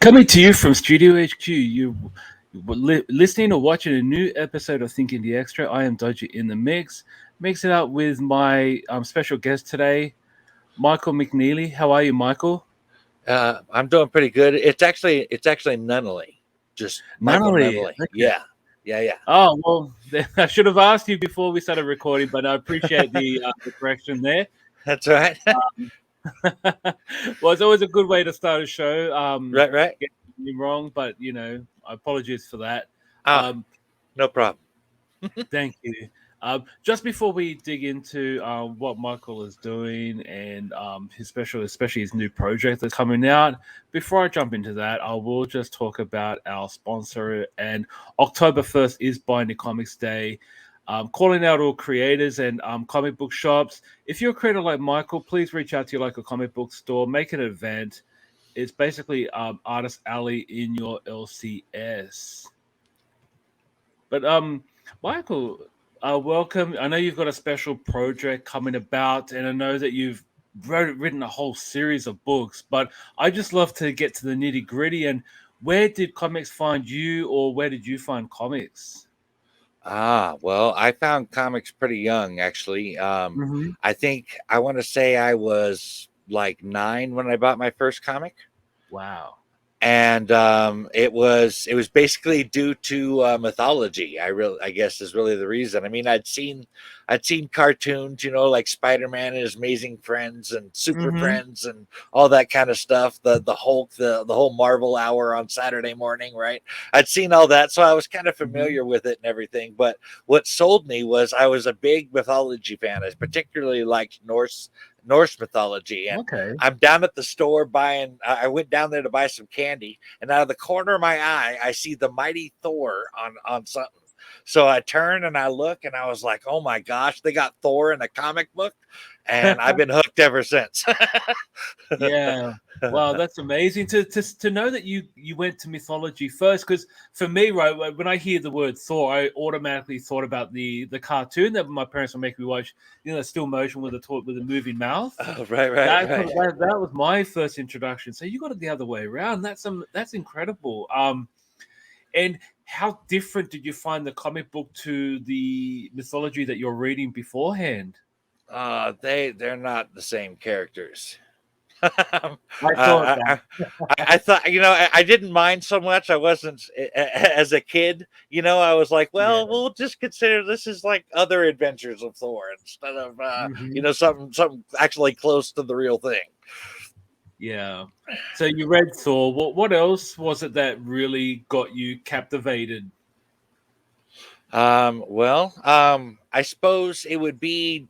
Coming to you from Studio HQ, you were listening or watching a new episode of Thinking the Extra. I am Dodgy in the mix, mixing it up with my special guest today, Michael McNeely. How are you, Michael? I'm doing pretty good. It's actually Nunneley, just Michael Nunneley. Nunneley. Okay. Yeah. Oh well, I should have asked you before we started recording, but I appreciate the correction there. That's right. Well, it's always a good way to start a show. right. Getting me wrong, but apologies for that. Ah, Um, no problem. Thank you. Just before we dig into what Michael is doing and especially his new project that's coming out, before I jump into that, I will just talk about our sponsor. And October 1st is Binding Comics Day. Calling out all creators and comic book shops. If you're a creator like Michael, please reach out to your local comic book store, make an event. It's basically Artist Alley in your LCS. But Michael, welcome. I know you've got a special project coming about, and I know that you've written a whole series of books. But I just love to get to the nitty gritty. And where did comics find you, or where did you find comics? Well, I found comics pretty young, actually. Hmm. I think I want to say I was like 9 when I bought my first comic. Wow. And it was basically due to mythology. I guess is really the reason. I mean, I'd seen cartoons, like Spider-Man and his Amazing Friends and Super Hmm. Friends and all that kind of stuff. The Hulk, the whole Marvel hour on Saturday morning, right? I'd seen all that, so I was kind of Hmm. familiar with it and everything. But what sold me was I was a big mythology fan. I particularly liked Norse mythology. And Okay. I'm down at the store buying. I went down there to buy some candy, and out of the corner of my eye, I see the mighty Thor on something. So I turn and I look, and I was like, "Oh my gosh, they got Thor in a comic book," and I've been hooked ever since. Yeah. Wow, that's amazing to know that you went to mythology first. Because for me, right, when I hear the word Thor, I automatically thought about the cartoon that my parents would make me watch. Still motion with the moving mouth. Oh, right. That was my first introduction. So you got it the other way around. That's incredible. And how different did you find the comic book to the mythology that you're reading beforehand? They're not the same characters. I thought I, that. I, I thought, I didn't mind so much. I wasn't as a kid. I was like, Yeah. well, we'll just consider this is like other adventures of Thor instead of, Hmm. something actually close to the real thing. Yeah. So you read Thor. What else was it that really got you captivated? I suppose it would be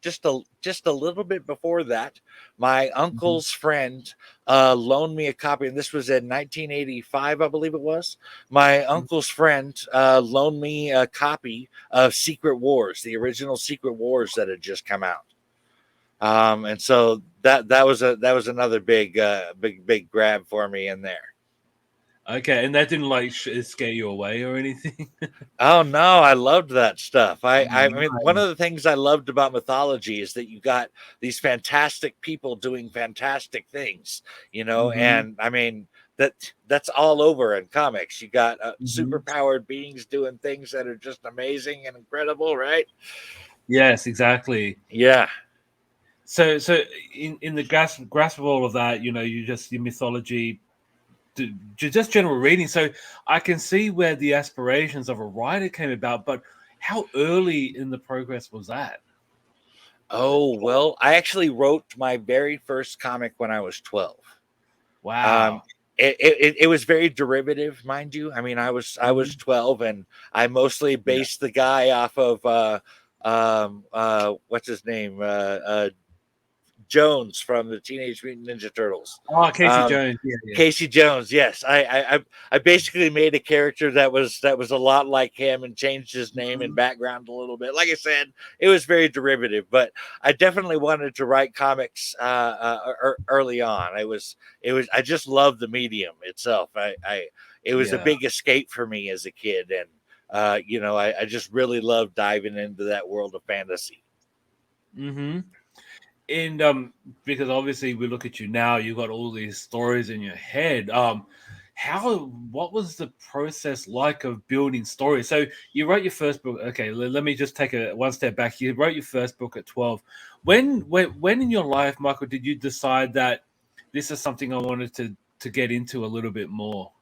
just a little bit before that. My Mhm. uncle's friend loaned me a copy, and this was in 1985, I believe it was. My uncle's friend loaned me a copy of Secret Wars, the original Secret Wars that had just come out. And so that was another big grab for me in there. Okay, and that didn't like scare you away or anything. Oh no, I loved that stuff. I mean, one Nice. of the things I loved about mythology is that you got these fantastic people doing fantastic things, Hmm. and I mean that's all over in comics. You got Hmm. superpowered beings doing things that are just amazing and incredible, right? Yes, exactly. Yeah. So in the grasp of all of that, you just your mythology, just general reading. So I can see where the aspirations of a writer came about, but how early in the progress was that? Oh, well, I actually wrote my very first comic when I was 12. Um, Wow. it was very derivative, mind you. I mean, I was Mhm. 12, and I mostly Yeah. based the guy off of what's his name, Jones from the Teenage Mutant Ninja Turtles. Oh, Casey Um, Jones. Yeah, yeah. Casey Jones, yes. I basically made a character that was a lot like him and changed his name and Mhm. background a little bit. Like I said, it was very derivative, but I definitely wanted to write comics early on. It was I just loved the medium itself. It was a Yeah. big escape for me as a kid, and I just really loved diving into that world of fantasy. Hmm. And because obviously we look at you now, you've got all these stories in your head. What was the process like of building stories? So you wrote your first book. Okay, let me just take a one step back. You wrote your first book at 12. When in your life, Michael, did you decide that this is something I wanted to get into a little bit more?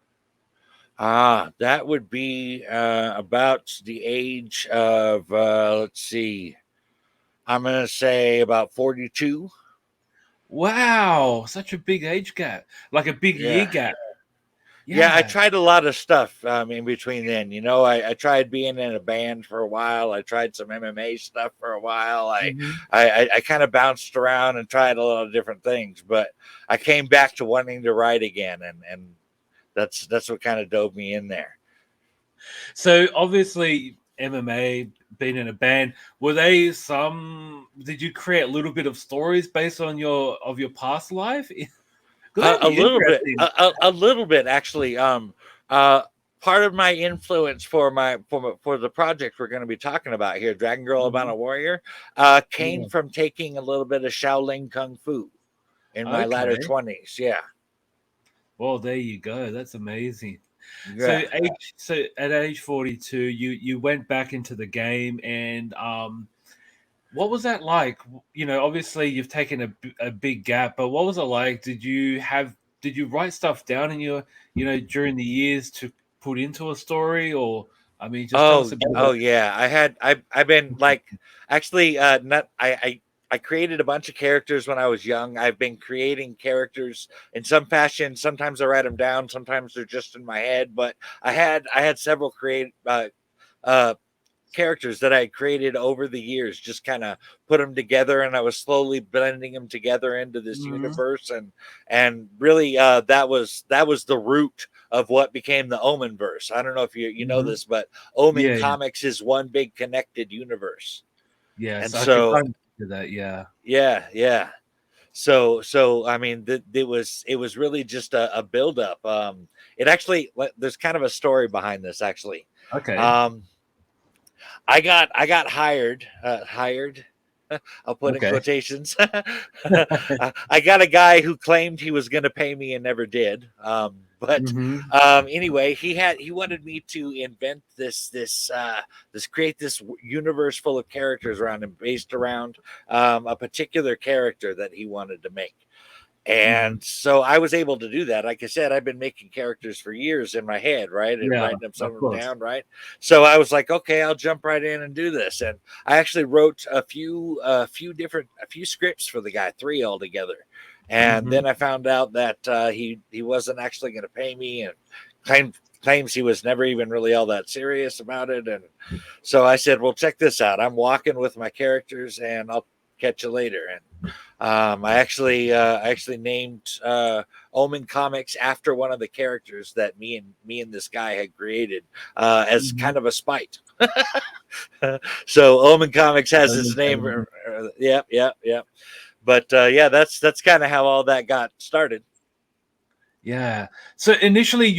That would be about the age of, let's see, I'm going to say about 42. Wow, such a big age gap, like a big year Yeah. gap. Yeah, I Yeah. tried a lot of stuff in between then. You know, I tried being in a band for a while. I tried some MMA stuff for a while. Mhm. I kind of bounced around and tried a lot of different things, but I came back to wanting to write again, and that's what kind of dove me in there. So obviously MMA, being in a band, were they some? Did you create a little bit of stories based on your past life? Because that'd A be little bit, interesting. a little bit actually. Uh, Part of my influence for the project we're going to be talking about here, Dragon Girl Mhm. Albino Warrior, came Yeah. from taking a little bit of Shaolin Kung Fu in my latter Okay. 20s. Yeah, Well, there you go. That's amazing. So yeah. at age 42, you went back into the game, and what was that like? You know, obviously you've taken a big gap, but what was it like? Did you write stuff down in your, during the years to put into a story, or I mean, just tell us a bit Oh about. yeah. I've been like actually not I created a bunch of characters when I was young. I've been creating characters in some fashion. Sometimes I write them down, sometimes they're just in my head. But I had several uh, characters that I created over the years, just kind of put them together, and I was slowly blending them together into this Mhm. universe, and really that was the root of what became the Omenverse. I don't know if you know Mhm. this, but Omen Yeah, yeah. Comics is one big connected universe, and Yes, I could so kind of do that. Yeah. yeah. So I mean, it was really just a buildup. It actually there's kind of a story behind this actually. Okay. Um, I got hired. I'll put in Okay. quotations. I got a guy who claimed he was going to pay me and never did. But Mhm. anyway, he wanted me to invent this create this universe full of characters around him, based around a particular character that he wanted to make. Mhm. And so I was able to do that. Like I said, I've been making characters for years in my head, right? And Yeah, writing them some of of them course. down, right? So I was like, okay, I'll jump right in and do this. And I actually wrote a few scripts for the guy, three altogether. And Mhm. then I found out that he wasn't actually going to pay me, and claims he was never even really all that serious about it. And so I said, well, check this out. I'm walking with my characters, and I'll catch you later. And I actually named Omen Comics after one of the characters that me and this guy had created as Mhm. kind of a spite. So Omen Comics has his name. Understandable. Yep, yep, yep. But yeah, that's kind of how all that got started. Yeah. So initially,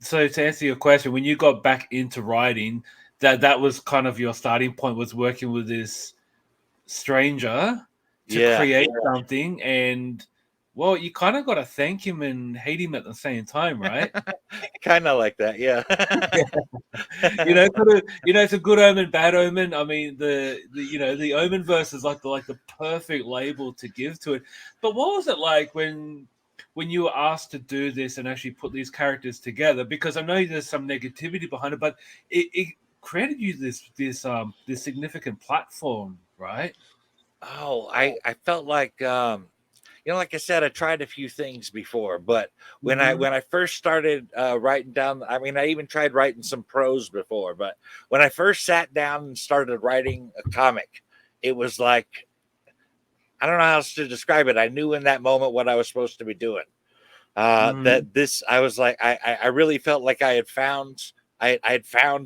so to answer your question, when you got back into writing, that was kind of your starting point, was working with this stranger to Yeah, create something, and well, you kind of got to thank him and hate him at the same time, right? kind of like that. Yeah. It's a good omen, bad omen. I mean, the omen verse is like the perfect label to give to it. But what was it like when you were asked to do this and actually put these characters together? Because I know there's some negativity behind it, but it created you this significant platform, right? Oh, I felt like you know, like I said, I tried a few things before, but Hmm. when I first started writing down, I mean, I even tried writing some prose before, but when I first sat down and started writing a comic, it was like I don't know how else to describe it. I knew in that moment what I was supposed to be doing. Hmm. That this I was like I really felt like I had found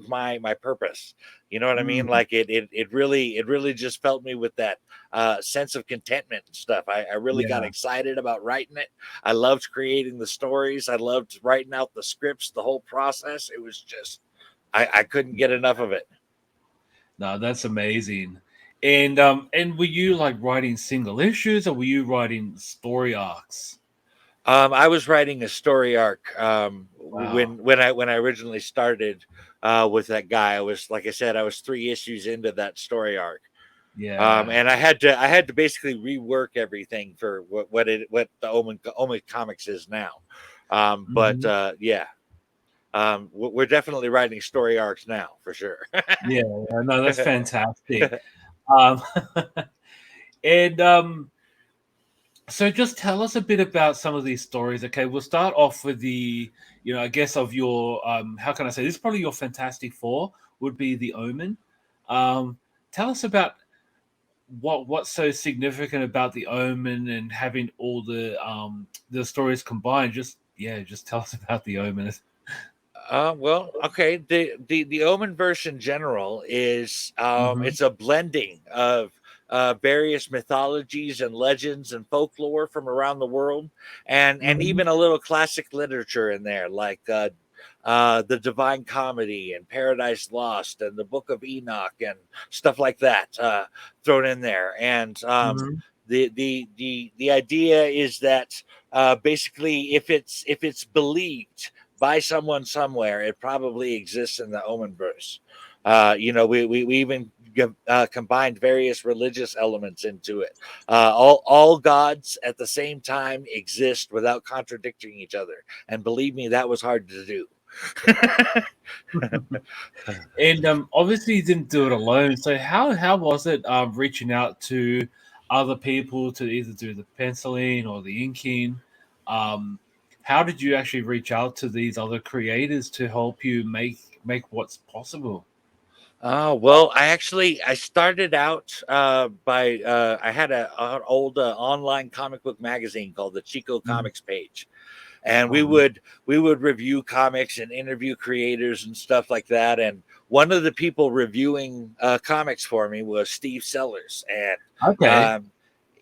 my purpose. You know what I mean? Mm. Like it really just felt me with that sense of contentment and stuff. I really got Yeah. excited about writing it. I loved creating the stories. I loved writing out the scripts, the whole process. It was just I couldn't get enough of it. No, that's amazing. And were you like writing single issues, or were you writing story arcs? I was writing a story arc Wow. when I originally started with that guy. I was, like I said, I was 3 issues into that story arc. Yeah. And I had to basically rework everything for what the Omen Comics is now. But Mhm. yeah, we're definitely writing story arcs now for sure. Yeah, yeah, no, that's fantastic. Um, and so just tell us a bit about some of these stories. Okay, we'll start off with I guess of your how can I say this is probably your Fantastic Four would be the Omen. Tell us about what's so significant about the Omen and having all the stories combined. Just tell us about the Omen. Well, okay. The Omenverse in general is Hmm. it's a blending of various mythologies and legends and folklore from around the world, and Hmm. even a little classic literature in there, like the Divine Comedy and Paradise Lost and the Book of Enoch and stuff like that thrown in there. And Hmm. the idea is that basically, if it's believed by someone somewhere, it probably exists in the Omenverse. We even combined various religious elements into it. All gods at the same time exist without contradicting each other, and believe me, that was hard to do. And obviously, you didn't do it alone. So how was it reaching out to other people to either do the penciling or the inking? Um, how did you actually reach out to these other creators to help you make what's possible? Oh well, I started out by I had an old online comic book magazine called the Chico Mm. Comics page, and we Oh, man. would we would review comics and interview creators and stuff like that. And one of the people reviewing comics for me was Steve Sellers, and Okay. um,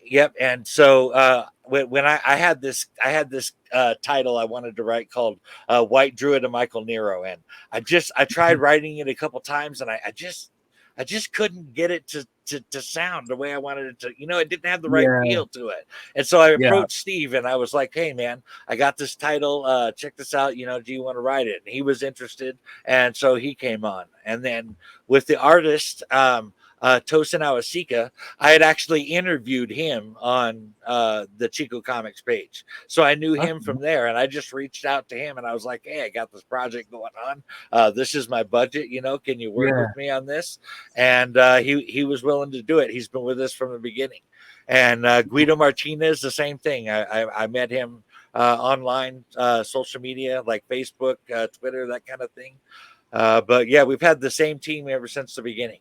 yep. And so when I had this title I wanted to write called White Druid of Michael Nero, and I tried Mhm. writing it a couple times, and I just couldn't get it to sound the way I wanted it to. It didn't have the right Yeah, feel to it. And so I yeah, approached Steve and I was like, "Hey man, I got this title. Check this out. Do you want to write it?" And he was interested, and so he came on. And then with the artist, Tosin Awasika, I had actually interviewed him on the Chico Comics page, so I knew him okay, from there. And I just reached out to him and I was like, "Hey, I got this project going on. This is my budget. Can you work yeah. with me on this?" And he was willing to do it. He's been with us from the beginning. And Guido Martinez, the same thing. I met him online, social media like Facebook, Twitter, that kind of thing. But yeah, we've had the same team ever since the beginning.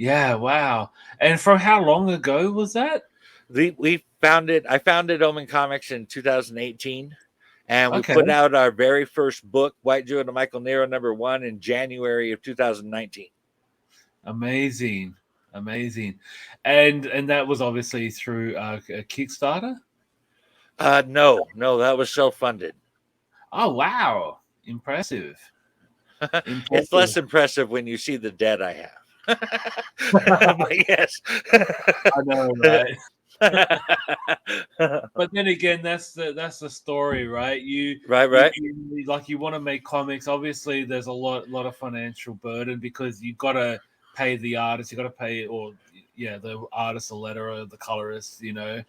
Yeah, wow. And from how long ago was that? I founded Omen Comics in 2018, and we Okay. put out our very first book, White Jew and Michael Nero #1, in January of 2019. Amazing, amazing, and that was obviously through a Kickstarter. No, no, that was self funded. Oh wow, impressive, It's impressive. less impressive when you see the debt I have. I But yes. know, right? But then again, that's the story, right? Right, You, right. you like you want to make comics. Obviously, there's a lot of financial burden because you got to pay the artist, you got to pay or yeah, the artist, the letterer, the colorist, But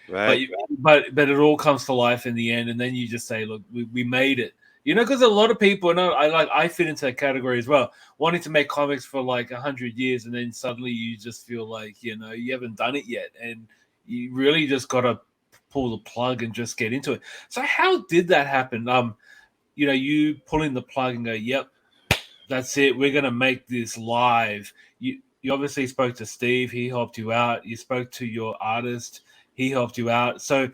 Right. but it all comes to life in the end, and then you just say, "Look, we made it." Because a lot of people, and I fit into that category as well, wanting to make comics for like 100 years, and then suddenly you just feel like you haven't done it yet, and you really just got to pull the plug and just get into it. So how did that happen? You pulling the plug and go, "Yep, that's it. We're gonna make this live." You obviously spoke to Steve. He helped you out. You spoke to your artist. He helped you out. So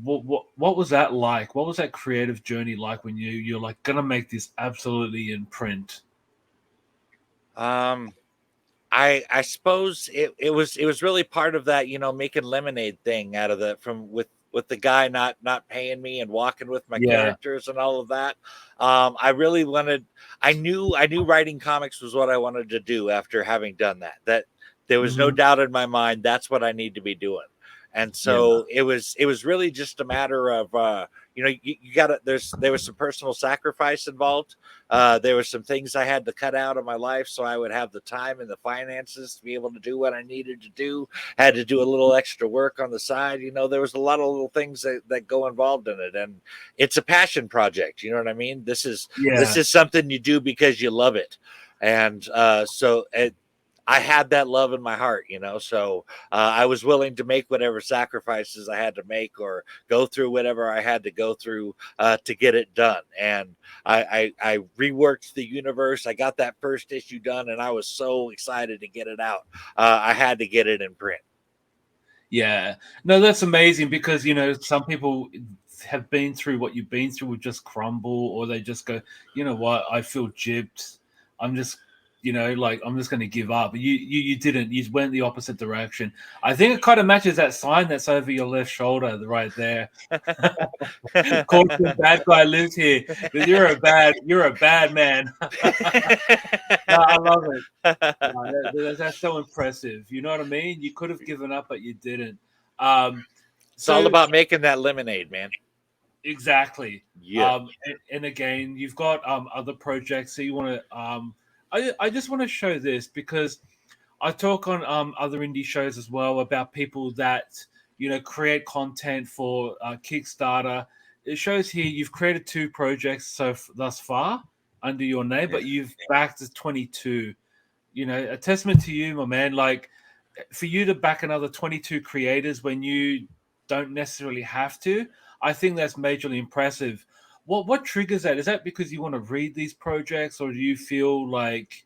what was that like? What was that creative journey like when you're like gonna make this absolutely in print? Um, I suppose it was really part of that, making lemonade thing out of the from with the guy not paying me and walking with my Yeah. characters and all of that. I really wanted. I knew writing comics was what I wanted to do after having done that. That there was no doubt in my mind that's what I need to be doing. And so it was really just a matter of you got to there was some personal sacrifice involved. There were some things I had to cut out of my life so I would have the time and the finances to be able to do what I needed to do. Had to do a little extra work on the side. There was a lot of little things that go involved in it, and it's a passion project. You know what I mean? This is something you do because you love it, and I had that love in my heart, so I was willing to make whatever sacrifices I had to make or go through whatever I had to go through to get it done. And I reworked the universe. I got that first issue done, and I was so excited to get it out. I had to get it in print. Yeah. No, that's amazing because, some people have been through what you've been through, would just crumble, or they just go, you know what, I feel gypped. I'm just I'm just going to give up. You didn't. You went the opposite direction. I think it kind of matches that sign that's over your left shoulder right there. Caution, bad guy lives here. You're a bad man. No, I love it. That's so impressive. You know what I mean? You could have given up, but you didn't. It's all about making that lemonade, man. Exactly. Yeah. And again, you've got other projects. So you want to I just want to show this because I talk on other indie shows as well about people that create content for Kickstarter. It shows here you've created 2 projects thus far under your name, but you've backed 22. A testament to you, my man. Like, for you to back another 22 creators when you don't necessarily have to, I think that's majorly impressive. What triggers that? Is that because you want to read these projects, or do you feel like,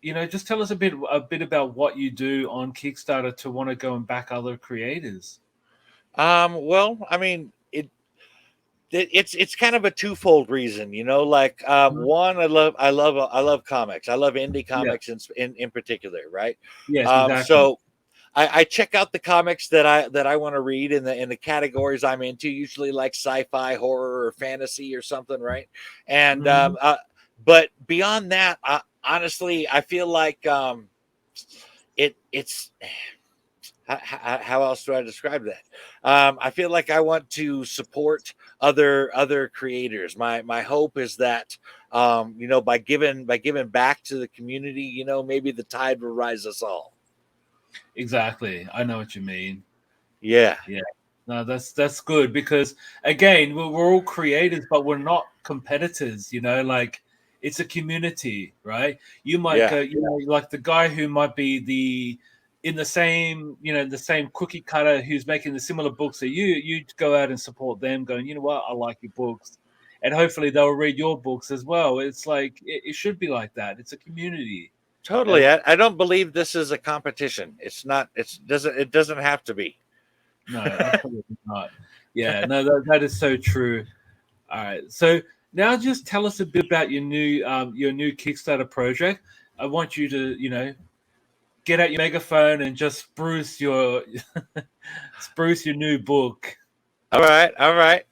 just tell us a bit about what you do on Kickstarter to want to go and back other creators? Well, I mean, it's kind of a twofold reason, one, I love comics. I love indie comics in particular, right? Yes, exactly. So I check out the comics that I want to read in the categories I'm into, usually like sci-fi, horror, or fantasy or something, right? And but beyond that, honestly, I feel like it's how else do I describe that? I feel like I want to support other creators. My hope is that by giving back to the community, maybe the tide will rise us all. Exactly. I know what you mean. Yeah. No, that's good because again, we're all creators, but we're not competitors. Like, it's a community, right? You might go, like the guy who might be in the same cookie cutter who's making the similar books that you go out and support them, going, you know what, I like your books, and hopefully they'll read your books as well. It's like it should be like that. It's a community. Totally. I don't believe this is a competition. It's not. It doesn't have to be. No, absolutely not. Yeah, no, that is so true. All right, so now just tell us a bit about your new Kickstarter project. I want you to get out your megaphone and just spruce your new book. All right.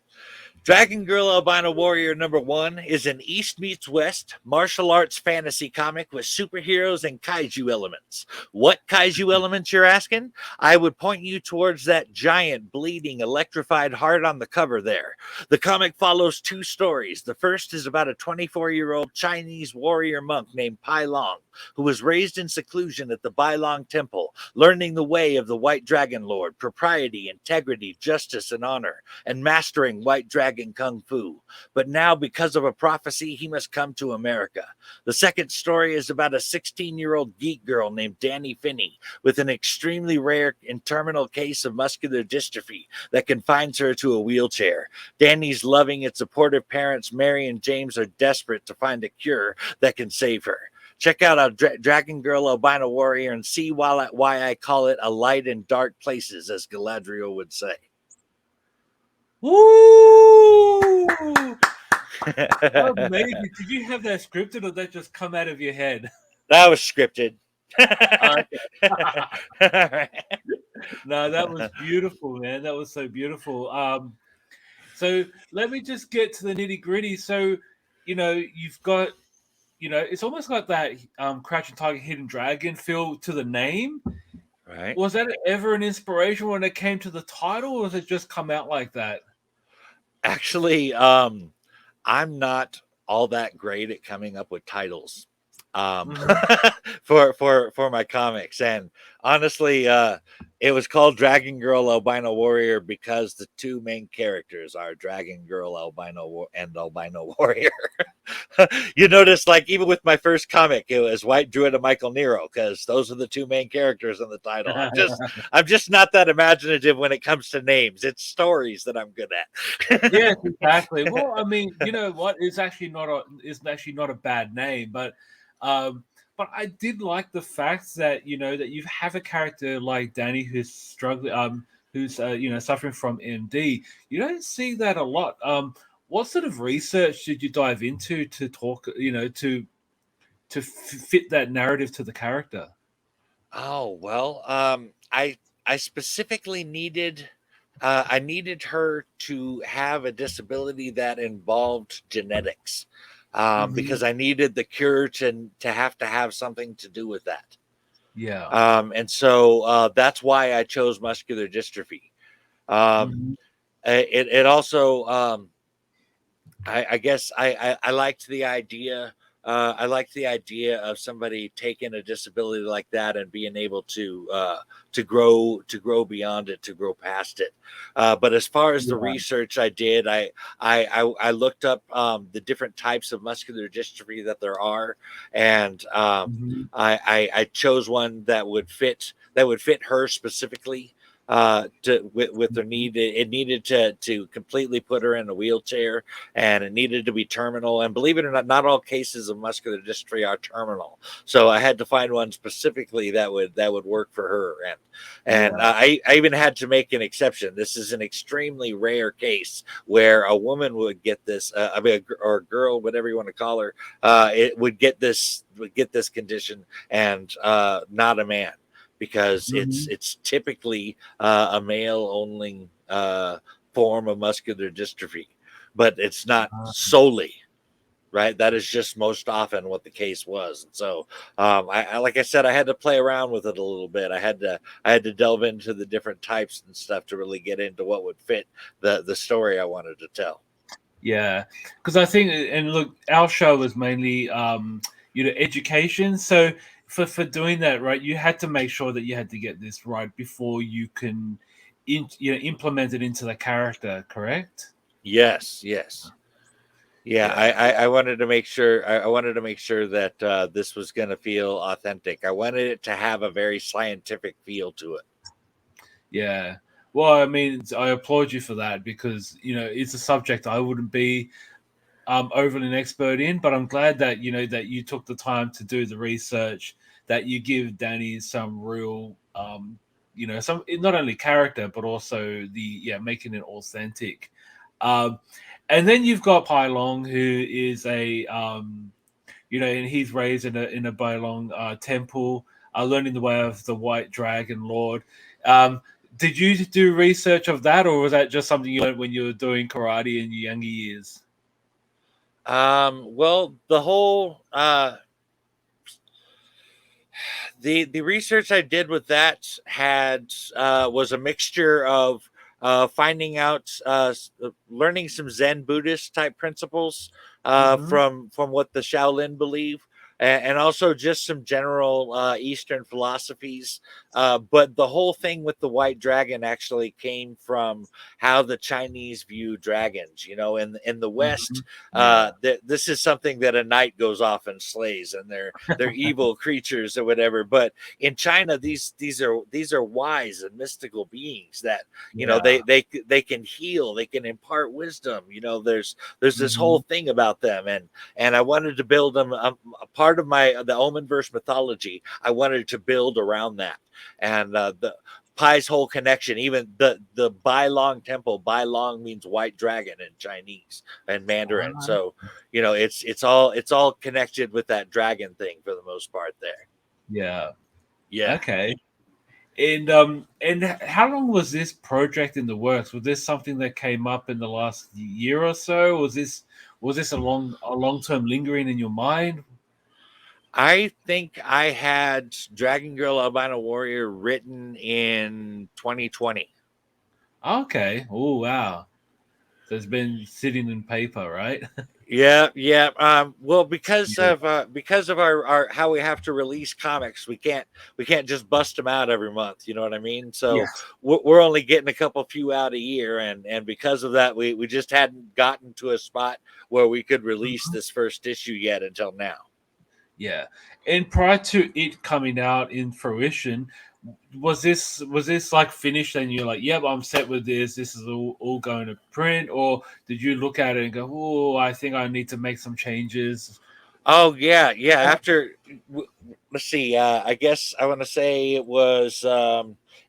Dragon Girl Albino Warrior #1 is an East meets West martial arts fantasy comic with superheroes and kaiju elements. What kaiju elements, you're asking? I would point you towards that giant, bleeding, electrified heart on the cover there. The comic follows 2 stories. The first is about a 24-year-old Chinese warrior monk named Pai Long, who was raised in seclusion at the Bai Long Temple, learning the way of the White Dragon Lord, propriety, integrity, justice, and honor, and mastering White Dragon Kung Fu. But now, because of a prophecy, he must come to America. The second story is about a 16-year-old geek girl named Danny Finney with an extremely rare and terminal case of muscular dystrophy that confines her to a wheelchair. Danny's loving and supportive parents, Mary and James, are desperate to find a cure that can save her. Check out Dragon Girl Albino Warrior and see why I call it a light in dark places, as Galadriel would say. Woo! Amazing. Did you have that scripted, or did that just come out of your head? That was scripted. No, that was beautiful, man. That was so beautiful. So let me just get to the nitty gritty. So, you've got, it's almost like that Crouching Tiger, Hidden Dragon feel to the name. Right. Was that ever an inspiration when it came to the title, or was it just come out like that? Actually, I'm not all that great at coming up with titles Mhm. for my comics, and honestly, it was called Dragon Girl Albino Warrior because the two main characters are Dragon Girl and Albino Warrior. You notice, like, even with my first comic, it was White Druid and Michael Nero because those are the two main characters in the title. I'm just not that imaginative when it comes to names. It's stories that I'm good at. Yes, exactly. Well, I mean, you know what? It's actually not a bad name, but I did like the fact that that you have a character like Danny who's struggling, who's suffering from MD. You don't see that a lot. What sort of research did you dive into to talk, fit that narrative to the character? Oh, well, I specifically needed I needed her to have a disability that involved genetics. Hmm. Because I needed the cure to have something to do with that. Yeah. And so that's why I chose muscular dystrophy. Um, Hmm. it also I guess I liked the idea. I liked the idea of somebody taking a disability like that and being able to grow beyond it, to grow past it. But as far as the Yeah. research I did, I looked up the different types of muscular dystrophy that there are, and Hmm. I chose one that would fit her specifically with their need. It needed to completely put her in a wheelchair, and it needed to be terminal. And believe it or not all cases of muscular dystrophy are terminal. So I had to find one specifically that would work for her. And Yeah. I even had to make an exception. This is an extremely rare case where a woman would get this, I mean, or a girl, whatever you want to call her, it would get this condition, and not a man, because Hmm. it's typically a male only form of muscular dystrophy, but it's not solely. Right, that is just most often what the case was, and so like I said, I had to play around with it a little bit. I had to delve into the different types and stuff to really get into what would fit the story I wanted to tell. Yeah, because I think, and look, our show was mainly, education. So for doing that, right, you had to make sure that you had to get this right before you can, implement it into the character. Correct? Yes, yes. Yeah, Yeah, I wanted to make sure I wanted to make sure that this was going to feel authentic. I wanted it to have a very scientific feel to it. yeah. Well, I mean, I applaud you for that because it's a subject I wouldn't be overly an expert in, but I'm glad that that you took the time to do the research, that you give Danny some real, some not only character but also making it authentic. Um, and then you've got Pai Long, who is a and he's raised in a Bai Long temple, learning the way of the White Dragon Lord. Um, did you do research of that, or was that just something you learned when you were doing karate in your younger years? Well, the whole the research I did with that had was a mixture of finding out, learning some Zen Buddhist type principles Hmm. from what the Shaolin believe, and also just some general Eastern philosophies. But the whole thing with the white dragon actually came from how the Chinese view dragons. You know, in the Hmm. West, Yeah. this is something that a knight goes off and slays, and they're evil creatures or whatever. But in China, these are wise and mystical beings that, you know, Yeah. they can heal, they can impart wisdom. You know, there's this whole Hmm. thing about them, and I wanted to build them, a part of the Omenverse mythology. I wanted to build around that, and the Pai's whole connection, even the Bai Long temple. Bai Long means white dragon in Chinese and Mandarin. So, you know, it's all connected with that dragon thing for the most part there. Yeah. Yeah. Okay. And how long was this project in the works? Was this something that came up in the last year or so? Was this a long-term lingering in your mind? I think I had Dragon Girl Albino Warrior written in 2020. Okay. Oh wow. So it's been sitting in paper, right? Yeah, yeah. Well, because Yeah. of our how we have to release comics, we can't just bust them out every month. You know what I mean? So Yes. we're only getting a couple few out a year, and because of that, we just hadn't gotten to a spot where we could release Mhm. this first issue yet until now. Yeah. And prior to it coming out in fruition, was this like finished and you're like, yep, I'm set with this. This is all going to print, or did you look at it and go, oh, I think I need to make some changes? Oh yeah, yeah. Let's see. I guess I want to say it was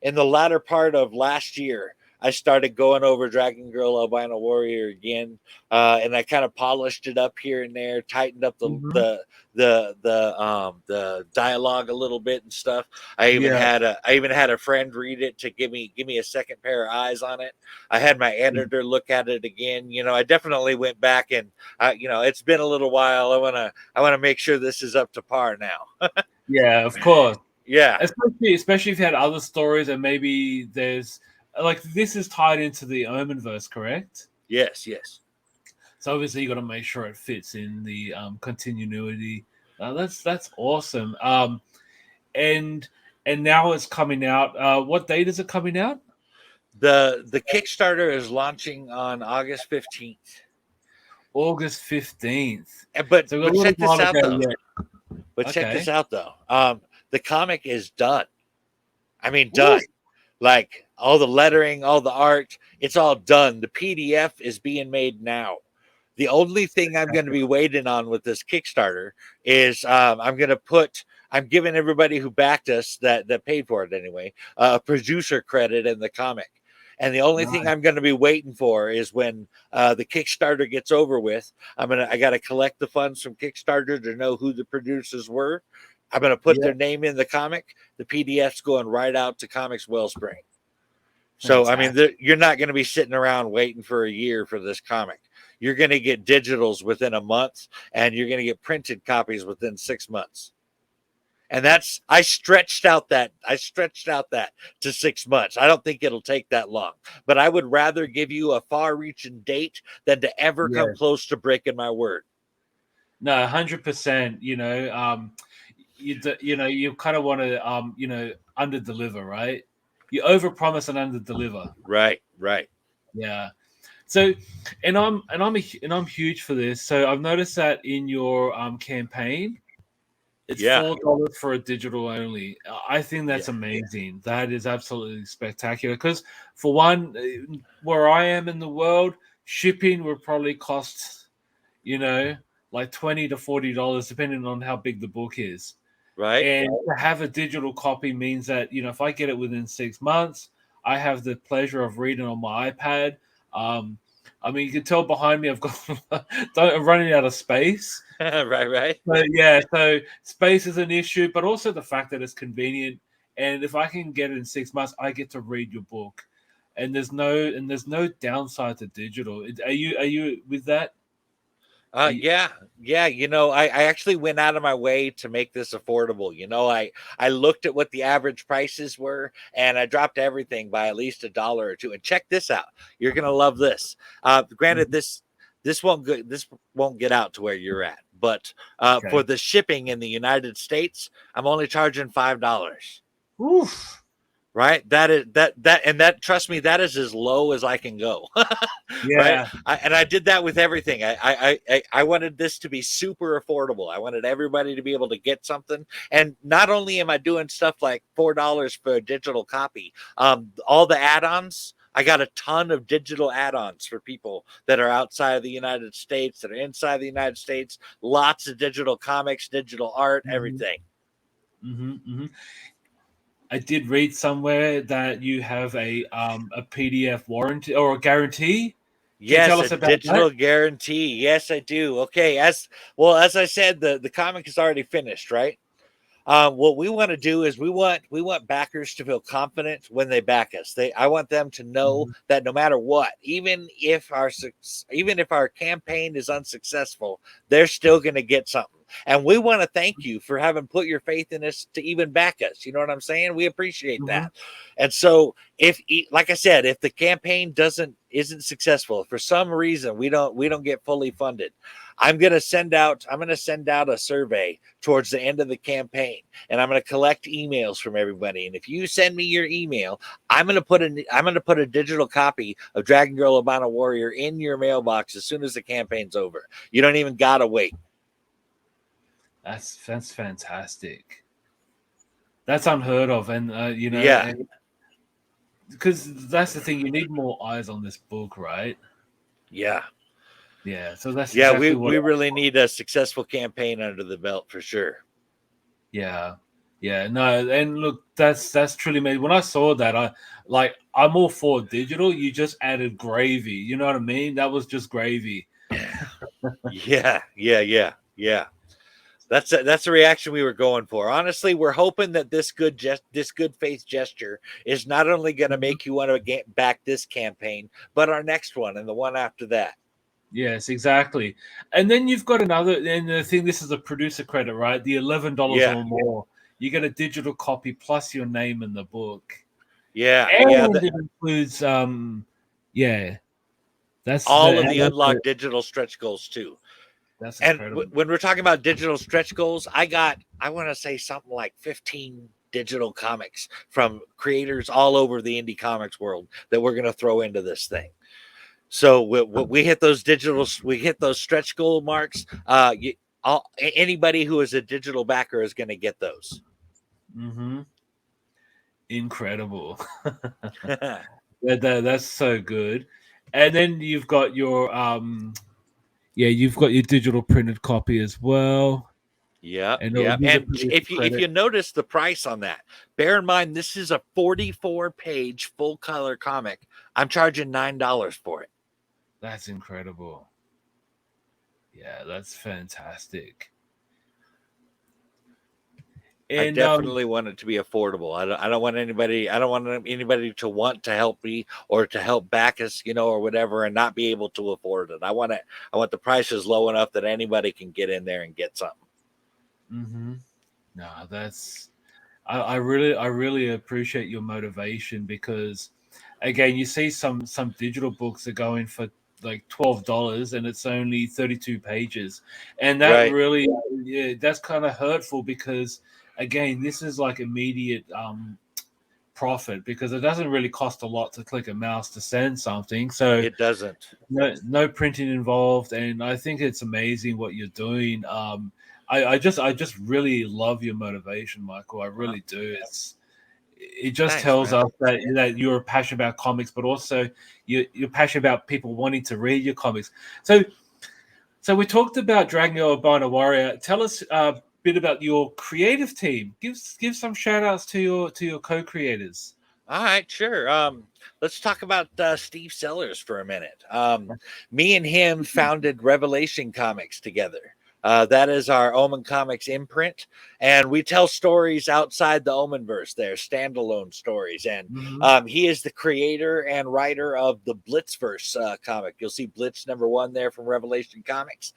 in the latter part of last year. I started going over Dragon Girl Albino Warrior again, and I kind of polished it up here and there, tightened up the Mhm. the the dialogue a little bit and stuff. Yeah. I even had a friend read it to give me a second pair of eyes on it. I had my editor look at it again. I definitely went back and it's been a little while. I want to make sure this is up to par now. Yeah, of course. Yeah. Especially if you had other stories and maybe there's like this is tied into the Omenverse, correct? Yes. Yes. So obviously you got to make sure it fits in the continuity. That's awesome. And and now it's coming out. What date is it coming out? The Kickstarter is launching on August 15th. August 15th. But So we've got but a little check this while to out go though. yet. But check this Okay. out though. The comic is done. I mean, Woo. done. Like all the lettering, all the art, it's all done. The PDF is being made now. The only thing I'm going to be waiting on with this Kickstarter is I'm giving everybody who backed us that paid for it anyway a producer credit in the comic. And the only thing Nice. I'm going to be waiting for is when the Kickstarter gets over with. I got to collect the funds from Kickstarter to know who the producers were. I'm going to put Yeah, their name in the comic. The PDF's going right out to Comics Wellspring. So, I mean, fantastic. you're not going to be sitting around waiting for a year for this comic. You're going to get digitals within a month, and you're going to get printed copies within 6 months. And I stretched out that to 6 months. I don't think it'll take that long, but I would rather give you a far-reaching date than to ever come Yeah. close to breaking my word. No, 100%. You kind of want to under deliver, right? You over promise and under deliver. Right, right. Yeah. So, and I'm huge for this. So I've noticed that in your campaign, it's Yeah, $4 for a digital only. I think yeah, that's amazing. That is absolutely spectacular. Because for one, where I am in the world, shipping would probably cost you know like $20 to $40, depending on how big the book is. right. And to have a digital copy means that, if I get it within 6 months, I have the pleasure of reading on my iPad. Um, I mean, you can tell behind me I've got I'm running out of space. Right, right. But yeah, so space is an issue, but also the fact that it's convenient. And if I can get it in 6 months, I get to read your book. And there's no downside to digital. Are you with that? Are you, Yeah, yeah. I actually went out of my way to make this affordable. I looked at what the average prices were, and I dropped everything by at least $1 or two. And check this out. You're gonna love this. Granted, Mhm. this won't get out to where you're at, but for Okay. the shipping in the United States, I'm only charging $5. Oof. Right, that trust me, that is as low as I can go. Right, Yeah. and I did that with everything. I wanted this to be super affordable. I wanted everybody to be able to get something, and not only am I doing stuff like $4 for a digital copy, all the add-ons, I got a ton of digital add-ons for people that are outside of the United States, that are inside the United States. Lots of digital comics, digital art, hmm everything. hmm I did read somewhere that you have a PDF warranty or a guarantee. Can you tell Yes, a us about that? digital guarantee. Yes, I do. Okay, as well as I said, the comic is already finished, right? What we want to do is we want backers to feel confident when they back us. I want them to know that no matter what, even if our campaign is unsuccessful, they're still going to get something. And we want to thank you for having put your faith in us to even back us. You know what I'm saying? We appreciate that. And so, like I said, if the campaign isn't successful, if for some reason we don't get fully funded, I'm going to send out a survey towards the end of the campaign, and I'm going to collect emails from everybody. And if you send me your email, I'm going to put a digital copy of Dragon Girl Albino Warrior in your mailbox as soon as the campaign's over. You don't even got to wait. That's fantastic. That's unheard of, and yeah, because that's the thing. You need more eyes on this book, right? Yeah. So that's exactly we really need a successful campaign under the belt for sure. No, and look, that's truly made. When I saw that, I'm all for digital. You just added gravy. You know what I mean? That was just gravy. yeah. That's the reaction we were going for. Honestly, we're hoping that this good faith gesture is not only going to make you want to get back this campaign, but our next one and the one after that. Yes, exactly. And then you've got another, and the thing, this is a producer credit, right? The $11 or more, you get a digital copy plus your name in the book. Yeah, and it includes, that's all of the unlocked digital stretch goals too. That's incredible. And when we're talking about digital stretch goals, I want to say something like 15 digital comics from creators all over the indie comics world that we're going to throw into this thing. So we hit those stretch goal marks. Anybody who is a digital backer is going to get those. Incredible. That's so good. And then you've got your digital printed copy as well. Yeah. And if you notice the price on that, bear in mind this is a 44-page full color comic. I'm charging $9 for it. That's incredible. Yeah, that's fantastic. And, I definitely want it to be affordable. I don't want anybody to want to help me or to help back us, or whatever, and not be able to afford it. I want the prices low enough that anybody can get in there and get something. No, that's I really appreciate your motivation, because again, you see some digital books are going for like $12 and it's only 32 pages, and that really that's kind of hurtful, because again, this is like immediate profit, because it doesn't really cost a lot to click a mouse to send something. So it doesn't. No printing involved, and I think it's amazing what you're doing. I just really love your motivation, Michael. I really do. It just tells us that you're passionate about comics, but also you're passionate about people wanting to read your comics. So we talked about Dragon Girl Albino Warrior. Tell us a bit about your creative team. Give some shout outs to your co-creators. All right, sure. Let's talk about Steve Sellers for a minute. Me and him founded Revelation Comics together. That is our Omen Comics imprint, and we tell stories outside the Omenverse. They're standalone stories, and he is the creator and writer of the Blitzverse comic. You'll see Blitz #1 there from Revelation Comics.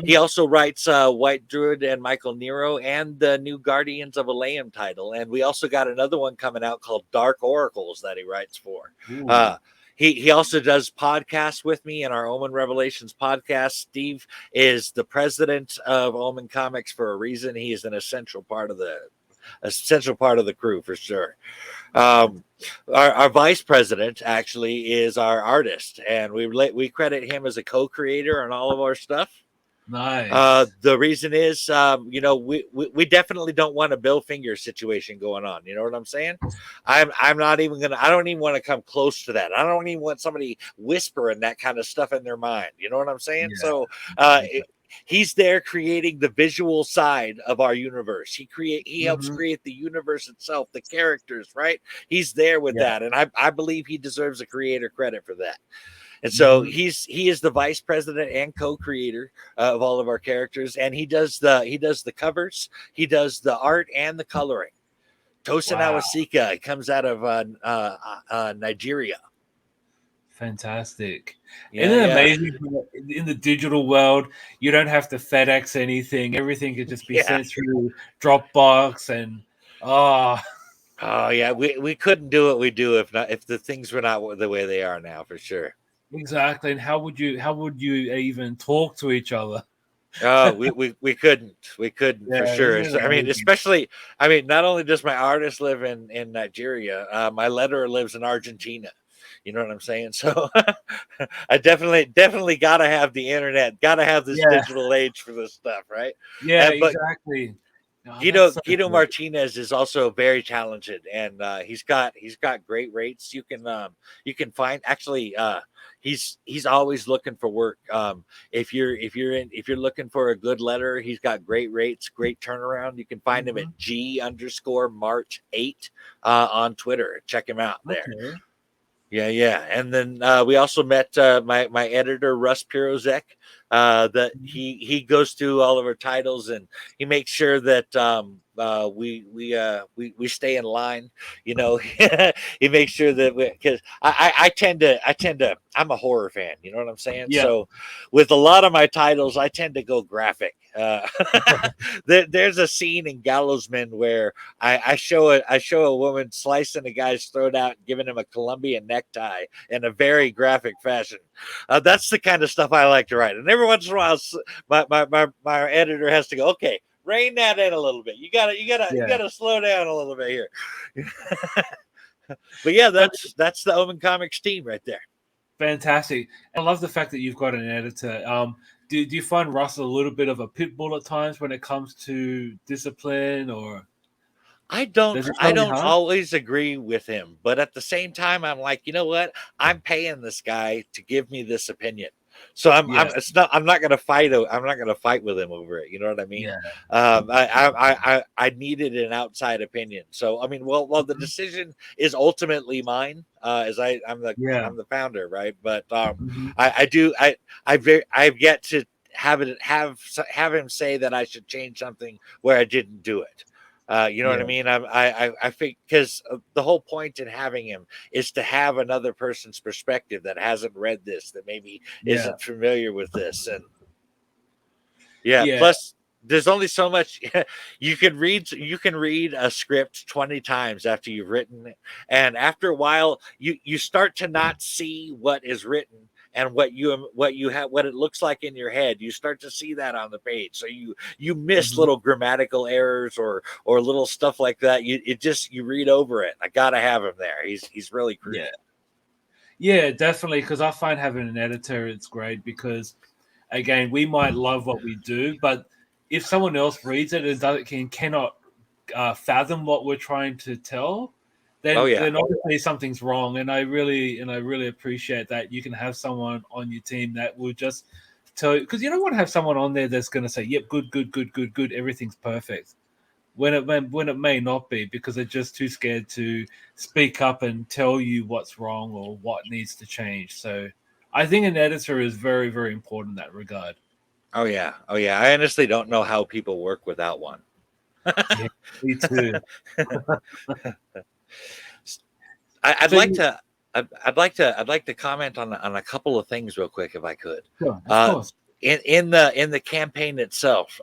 He also writes White Druid and Michael Nero and the new Guardians of Aleum title, and we also got another one coming out called Dark Oracles that he writes for. He also does podcasts with me in our Omen Revelations podcast. Steve is the president of Omen Comics for a reason. He is an essential part of the crew for sure. Our vice president actually is our artist, and we credit him as a co-creator on all of our stuff. Nice. The reason is, we definitely don't want a Bill Finger situation going on. You know what I'm saying? I don't even want to come close to that. I don't even want somebody whispering that kind of stuff in their mind. You know what I'm saying? Yeah. So, he's there creating the visual side of our universe. He helps create the universe itself, the characters, right? He's there with that. And I believe he deserves a creator credit for that. And so Mhm. he is the vice president and co-creator of all of our characters, and he does the covers, he does the art and the coloring. Tosin Wow, Awasika comes out of Nigeria. fantastic. Yeah, Isn't it yeah, amazing how in the digital world, you don't have to FedEx anything. Everything could just be yeah. sent through Dropbox and oh, Oh yeah, we couldn't do what we do if the things were not the way they are now, for sure. exactly. And how would you even talk to each other? Oh, we couldn't for Yeah, sure. isn't it I mean, amazing? especially, I mean, not only does my artist live in Nigeria, my letterer lives in Argentina. You know what I'm saying? So I definitely got to have the internet, got to have this Yeah, digital age for this stuff, right? yeah, But exactly. Oh, that's Guido so Guido good. Martinez is also very talented, and he's got great rates. You can find actually he's always looking for work. If you're looking for a good letter, he's got great rates, great turnaround. You can find him Mhm. at G_March 8 on Twitter. Check him out there. Okay. Yeah, yeah, and then we also met my editor Russ Pirozek. That Mhm. he goes through all of our titles, and he makes sure that we stay in line. You know, he makes sure that because I tend to I'm a horror fan. You know what I'm saying? Yeah. So with a lot of my titles, I tend to go graphic. There's a scene in Gallowsman where I show a woman slicing a guy's throat out, giving him a Colombian necktie in a very graphic fashion. That's the kind of stuff I like to write. And every once in a while, my editor has to go, okay, rein that in a little bit. You Yeah. gotta slow down a little bit here. But yeah, But that's the Omen Comics team right there. fantastic. I love the fact that you've got an editor. Do you find Russell a little bit of a pit bull at times when it comes to discipline, or I don't does it I come in don't hard? always agree with him, but at the same time, I'm like, you know what? I'm paying this guy to give me this opinion. So Yes. I'm not gonna fight. I'm not gonna fight with him over it. You know what I mean? Yeah. I needed an outside opinion. So I mean, well, the Mhm. decision is ultimately mine, as Yeah. I'm the founder, right? But Mhm. I do I've yet to have him say that I should change something where I didn't do it. You know what I Yeah. mean? I think because the whole point in having him is to have another person's perspective that hasn't read this, that maybe Yeah. isn't familiar with this, and yeah. Yeah. Plus, there's only so much you can read. You can read a script 20 times after you've written it, and after a while, you start to not see what is written and what it looks like in your head. You start to see that on the page, so you miss Mhm. little grammatical errors or little stuff like that. You read over it. I gotta have him there. He's really Yeah. crucial. Yeah, definitely. Because I find having an editor, it's great because again, we might love what we do, but if someone else reads it and cannot fathom what we're trying to tell, Oh then yeah. obviously something's wrong. And I really appreciate that you can have someone on your team that will just tell you, because you don't want to have someone on there that's going to say, "Yep, good, good, good, good, good, everything's perfect." When it may not be, because they're just too scared to speak up and tell you what's wrong or what needs to change. So I think an editor is very, very important in that regard. Oh yeah. Oh yeah. I honestly don't know how people work without one. Yeah, me too. I'd So like you, to I'd like to comment on a couple of things real quick if I could. sure, of Uh, course. in the campaign itself,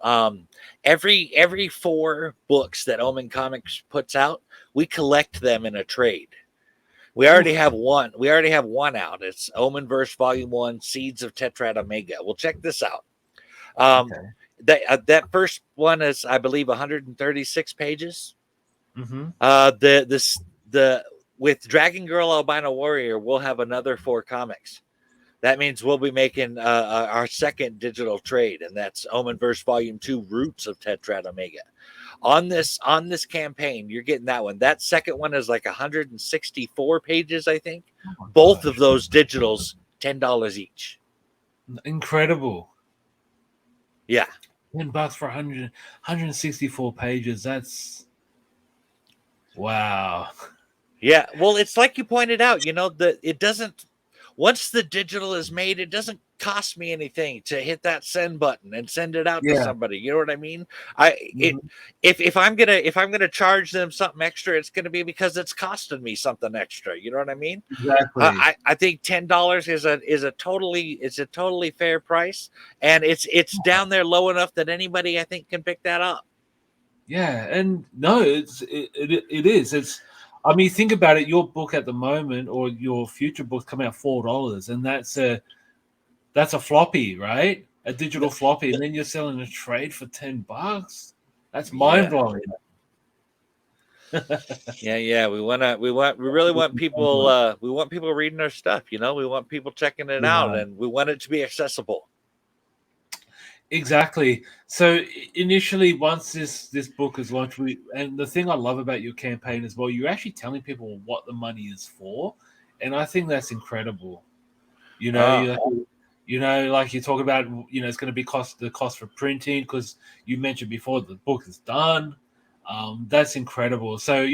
every 4 books that Omen Comics puts out, we collect them in a trade. We already Oof. have one. We already have one out. It's Omenverse Volume 1, Seeds of Tetrad Omega. Well, check this out. Um, Okay. that first one is, I believe, 136 pages. Mm-hmm. The with Dragon Girl Albino Warrior, we'll have another 4 comics. That means we'll be making our second digital trade, and that's Omenverse Volume 2, Roots of Tetrad Omega. On this campaign, you're getting that one. That second one is like 164 pages, I think. Oh my Both of gosh. those digitals, $10 each. Incredible. Yeah, $10 for 164 pages. That's wow. yeah. Well, it's like you pointed out. You know that it doesn't. once the digital is made, it doesn't cost me anything to hit that send button and send it out to Yeah. somebody. You know what I mean? Mhm. If I'm gonna charge them something extra, it's gonna be because it's costing me something extra. You know what I mean? Exactly. I think $10 is a totally fair price, and it's down there low enough that anybody I think can pick that up. Yeah, and no, it is. It's, I mean, think about it. Your book at the moment, or your future book, come out $4, and that's a floppy, right? A digital floppy, and then you're selling a trade for $10. That's mind Yeah. blowing. Yeah. We really want people we want people reading our stuff, you know, we want people checking it out, Yeah. and we want it to be accessible. Exactly. So initially, once this book is launched, and the thing I love about your campaign as well, you're actually telling people what the money is for, and I think that's incredible. You know, Ah, like you talk about, it's going to be the cost for printing, because you mentioned before the book is done. That's incredible. So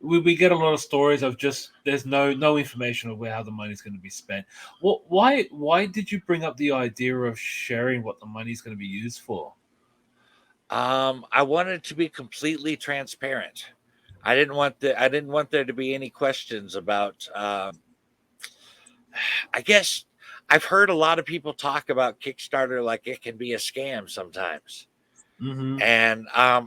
we get a lot of stories of just there's no information of how the money's going to be spent. Why did you bring up the idea of sharing what the money's going to be used for? I wanted to be completely transparent. I didn't want there to be any questions about I guess I've heard a lot of people talk about Kickstarter like it can be a scam sometimes. Hmm. And I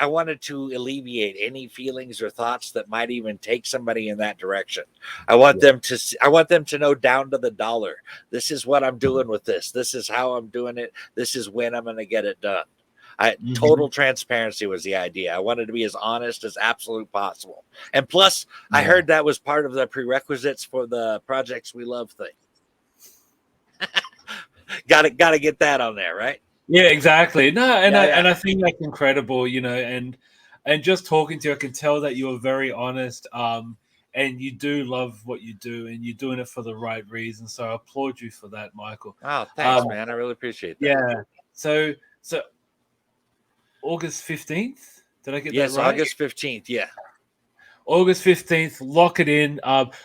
wanted to alleviate any feelings or thoughts that might even take somebody in that direction. Yeah. I want them to know down to the dollar, this is what I'm doing with this is how I'm doing it, this is when I'm going to get it done. Hmm. Total transparency was the idea. I wanted to be as honest as absolute possible, and plus I Yeah. heard that was part of the prerequisites for the Projects We Love thing. Got to get that on there, right? Yeah, exactly. No, and Yeah, I yeah. and I think that's incredible, and just talking to you, I can tell that you're very honest, and you do love what you do, and you're doing it for the right reason. So I applaud you for that, Michael. Oh, thanks, Um, man. I really appreciate that. yeah. So August 15th, did I get that Yes, right? August 15th. Yeah. August 15th, lock it in.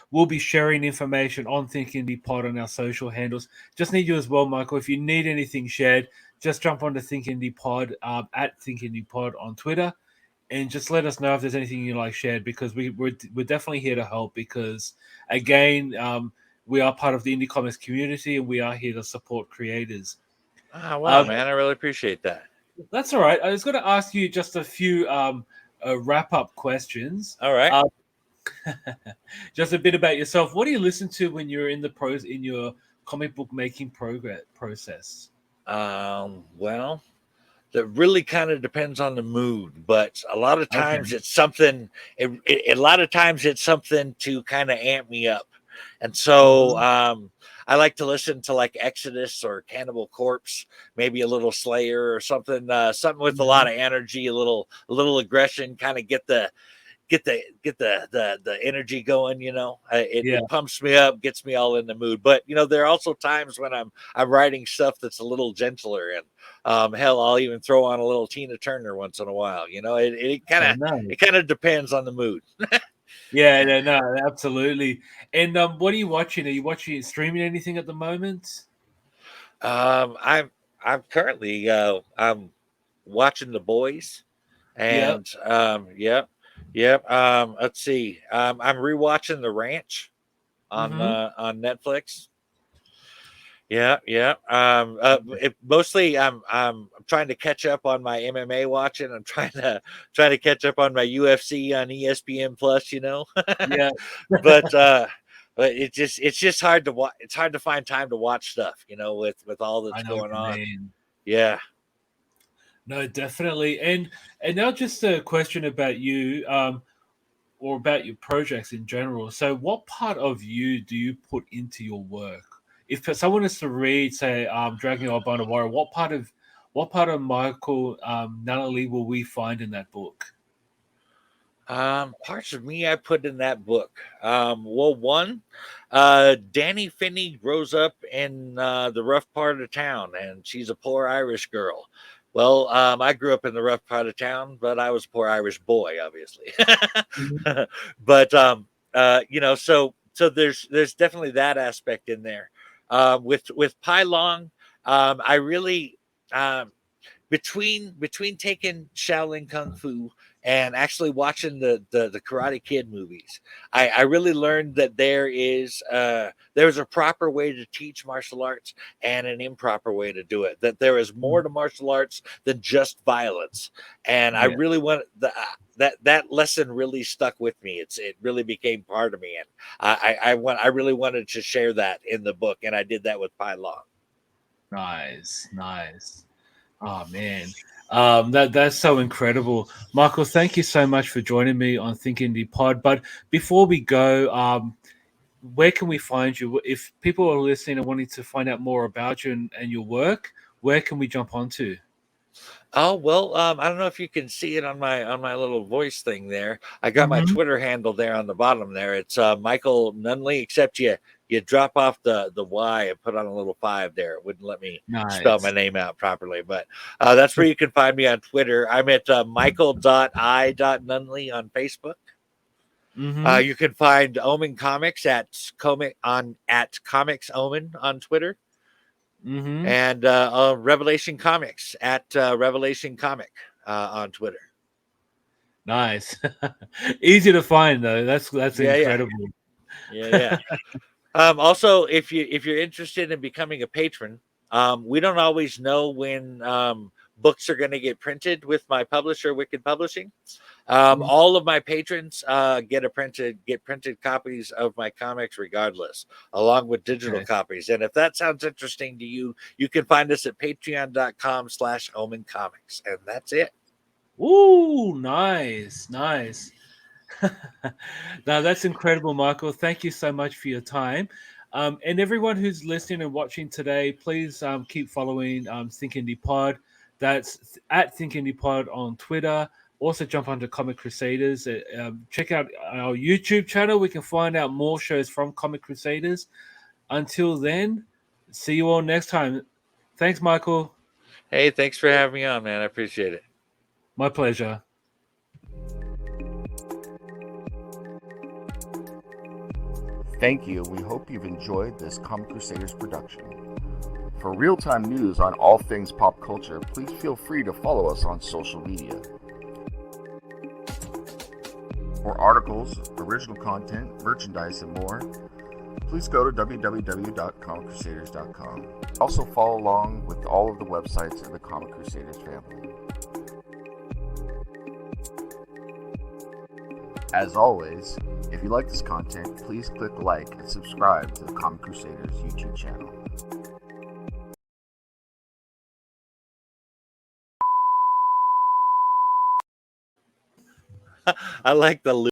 We'll be sharing information on Think Indie Pod on our social handles. Just need you as well, Michael. If you need anything shared, just jump on to Think Indie Pod, at Think Indie Pod on Twitter, and just let us know if there's anything you like shared, because we're definitely here to help, because again, we are part of the indie comics community, and we are here to support creators. Ah, wow, Um, man. I really appreciate that. that's all right. I was going to ask you just a few wrap up questions. All right. Uh, just a bit about yourself. What do you listen to when you're in your comic book making process? Well, that really kind of depends on the mood, but a lot of times Okay. it's something. A lot of times it's something to kind of amp me up, and so Mhm. I like to listen to like Exodus or Cannibal Corpse, maybe a little Slayer or something. Something with a lot Mhm. of energy, a little aggression, kind of get the energy going. Yeah, It pumps me up, gets me all in the mood. But there are also times when I'm writing stuff that's a little gentler, and hell, I'll even throw on a little Tina Turner once in a while. I know. It kind of depends on the mood. Yeah, no, no, absolutely. And what are you watching? Are you watching streaming anything at the moment? I'm currently I'm watching The Boys, Yep. and yep. Let's see. I'm rewatching The Ranch Hmm. on Netflix. Yeah. Mostly, I'm trying to catch up on my MMA watching. I'm trying to catch up on my UFC on ESPN Plus. Yeah, but it's just hard to watch. It's hard to find time to watch stuff. With all I that's know what going you on. mean. Yeah. No, definitely. And now just a question about you, or about your projects in general. So, what part of you do you put into your work? If someone is to read, say, Dragon Albino Warrior, what part of Michael Nunneley will we find in that book? Parts of me I put in that book. Well, one, Danny Finney grows up in the rough part of town, and she's a poor Irish girl. Well, I grew up in the rough part of town, but I was a poor Irish boy, obviously. Mhm. But so so there's definitely that aspect in there. With Pai Long, I really between taking Shaolin Kung Fu and actually watching the Karate Kid movies, I really learned that there's a proper way to teach martial arts and an improper way to do it. That there is more to martial arts than just violence, and I Yeah. really want that lesson really stuck with me. It really became part of me, and I really wanted to share that in the book, and I did that with Pai Long. Nice, nice. Oh man, that's so incredible, Michael. Thank you so much for joining me on Think Indie Pod. But before we go, where can we find you? If people are listening and wanting to find out more about you and your work, where can we jump onto? Oh well, I don't know if you can see it on my little voice thing there. I got my Mm-hmm. Twitter handle there on the bottom there. It's Michael Nunneley, except you drop off the Y and put on a little 5 there. It wouldn't let me spell my Nice. name out properly, but that's where you can find me on Twitter. I'm at michael.i.nunneley on Facebook. Mm-hmm. You can find Omen Comics at Comics Omen on Twitter, Mm-hmm. and Revelation Comics at Revelation Comic on Twitter. Nice. Easy to find though. That's Yeah, yeah, incredible. yeah, yeah. Also, if you're interested in becoming a patron, we don't always know when books are going to get printed with my publisher, Wicked Publishing. Mhm. All of my patrons get printed copies of my comics regardless, along with digital Okay. copies. And if that sounds interesting to you, you can find us at patreon.com/Omen Comics. And that's it. Ooh, nice, nice. Now that's incredible, Michael. Thank you so much for your time. And everyone who's listening and watching today, please keep following Think Indie Pod. That's at Think Indie Pod on Twitter. Also, jump onto Comic Crusaders. Check out our YouTube channel. We can find out more shows from Comic Crusaders. Until then, see you all next time. Thanks, Michael. Hey, thanks for having me on, man. I appreciate it. My pleasure. Thank you. We hope you've enjoyed this Comic Crusaders production. For real-time news on all things pop culture, please feel free to follow us on social media. For articles, original content, merchandise, and more, please go to www.comiccrusaders.shop. Also follow along with all of the websites in the Comic Crusaders family. As always, if you like this content, please click like and subscribe to the Comic Crusaders YouTube channel. I like the